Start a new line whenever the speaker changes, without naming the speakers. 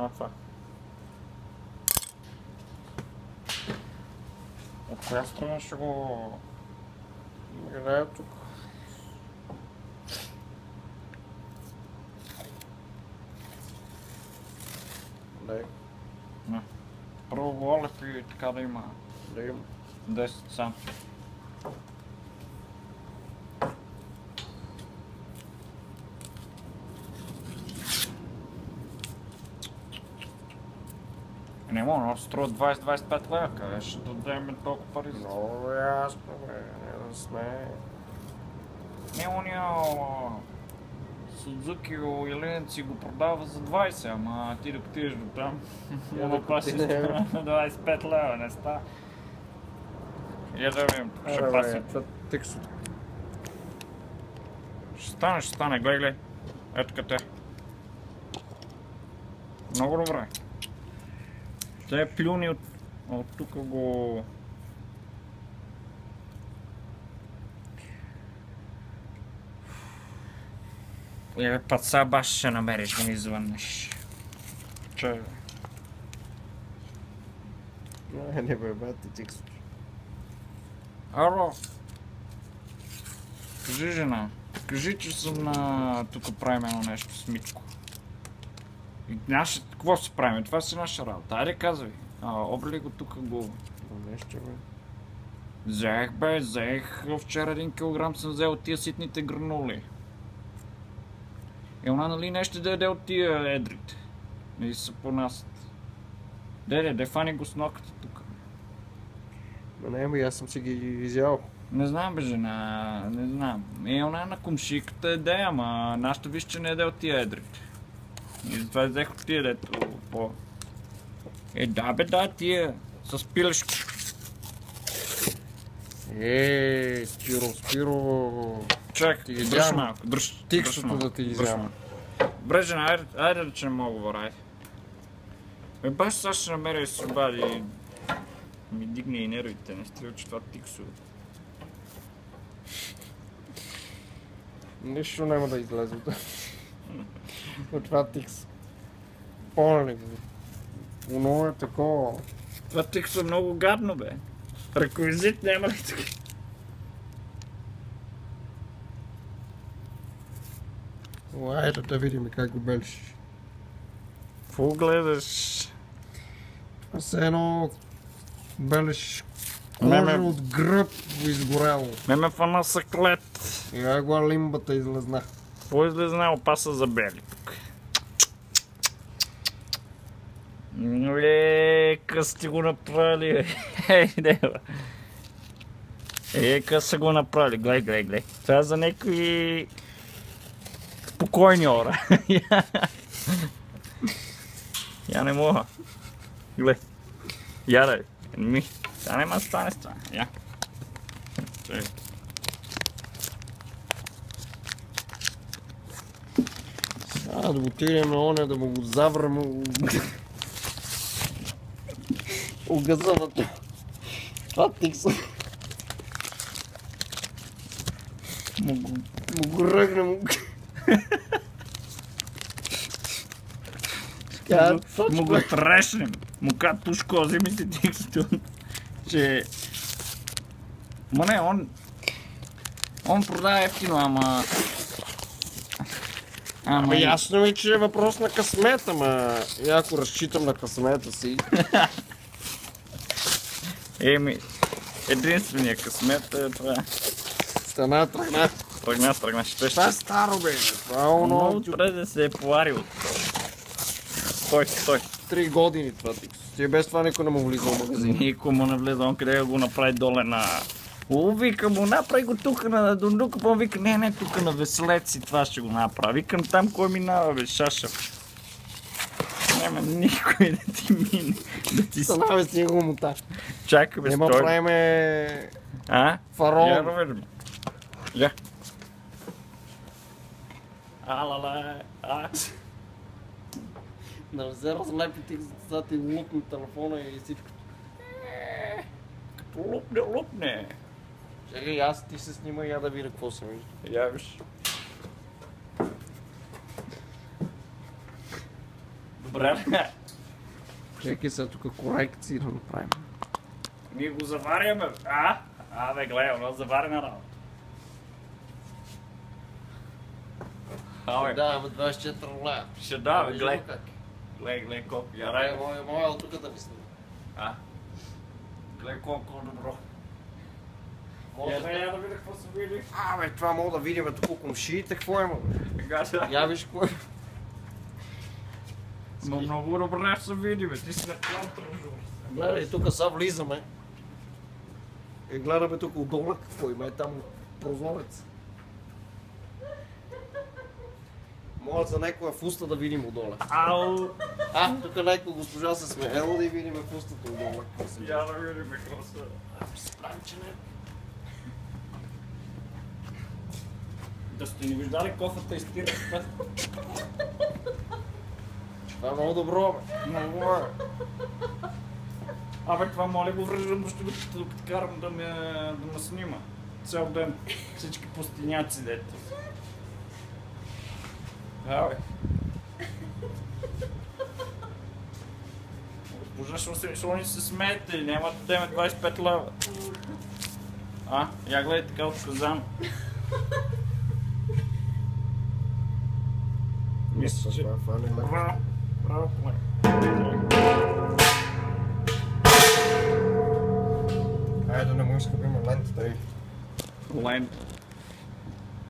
това. От коя страна ще го играя тук? Дай. Не. Първо Олев и така да има. Да има 10 сам. Не мога, но струва 20-25 лева, къде ще дадем толкова пари за това?
Много ясно, бе, не да сме.
Не, ония Судзуки Еленци го продава за 20, ама ти да отидеш до там, да пасиш 25 лева, не става. Я да видим, тук ще пасим. Ще стане, гледай. Ето къде. Много добре. Те плюни от тук го... Път сега баш ще намериш да ми звъннеш. Че...
Не бе, брат, ти тиксваш.
Ало! Кажи, жена. Кажи, че съм на... Тук правим едно нещо с Митко. Какво ще правим? Това си наша работа. Айде, казвай. Обрали го тук го...
Нещо, бе.
Взех вчера 1 килограм съм взел от тия ситните гранули. Она нали нещо да яде от тия едрите. И са понасят. Де фани го с ноката тук.
Не, бе, аз съм си ги изял.
Не знам, бе, жена, не знам. Она на комшиката еде, ама нашата виж, че не яде от тия едрите. И затова взех от тия дето по... Да, бе, да, тия с пилешко.
Спиро.
Чакай, дръж малко, дръж.
Тиксото да ти изяма.
Бре, жена, айде да че не мога говоря, айде. Баш сега ще намеря и се обади. Ми дигне и нервите, не струва, че това тиксове.
Нищо няма да излезе от това тикс. Помня го. Оно е такова.
Това тиксо е много гадно, бе. Реквизит няма ли така?
Айде да видим как го белиш.
Какво гледаш?
Все едно белиш кожа от гръб изгоряло.
Ме фана съклет.
Я го лимбата излезна.
Какво излезна? Опаса за бели тук. Къс сте го направили, къс са го направили, гледай. Това е за някакви спокойни хора. Я не мога. Гледай. Я да ми. Тя нема стане страна. Я. Чакай.
Сега да го отидем на оня, да му го заврем огъзъвата. Това тикса. Му го ръгнем.
Му го трешнем. Му ка тушко, вземи си тиксото. Че... Ма не, он продава ефтино, ама...
Ама ясно ми, че е въпрос на късмет, ама ако разчитам на късмета си.
Единствения късмет е това.
Стана, тръгна.
Тръгна, ще
Това е старо, бе. Това е оно...
Много добре да се е поварил. Стой.
3 години това тикс. Ти без това никой не му влиза в магазин.
Никой му не влиза, он къде го направи доле на... Вика му, направи го тук на Дундука, по вика, не, тук на Веселец и това ще го направи. Викам там кой минава, бе, шашав. Няма никой да ти мине, да ти...
Стана, бе, си го мута.
Чакай, бе, стой.
Нема правиме... Фараон.
Я да видим. Я. Алала,
Да взе разлепи тиксата ти лупни телефона и всичко.
Като лупне.
Чакай, аз ти се снима и я да видя какво се вижда.
Я виж. Добре.
Чекай сега тук корекции да направим.
Ние го заваряме. Бе, гледай, оно заварена работа. Абе,
Даваме 24 лева.
ще да, бе,
Виждам
гледай.
как.
Гледай колко ярай.
Моя тук да ви снима.
Гледай колко добро.
Може да...
Я да видя какво се види.
Бе, това мога да видим тук комшиите, какво има, бе?
Гада.
Я виж какво е.
Но много добре ще се види, бе. Ти си на контражур.
Гледай, тук са влизаме. И гледаме тук отдолу какво има, е там прозорец. Може за някоя в уста да видим отдолу.
Ау!
Тук някоя госпожа се сме. Ело да и видим в устата отдолу.
Я да видим какво се...
Справим, че не.
Да сте ни виждали кофата изтира с пес.
Това е много добро, бе.
Много е. Абе, това моля го връждам, ще го карам да ме снима. Цял ден. Всички пустиняци, дето. Абе. Госпожа, защо ни се смеете? Няма да дадем 25 лева. Я гледай така отказано. Мисля, че... Браво, браво, поне.
Айде да не му изкъпим лентата и...
Лента.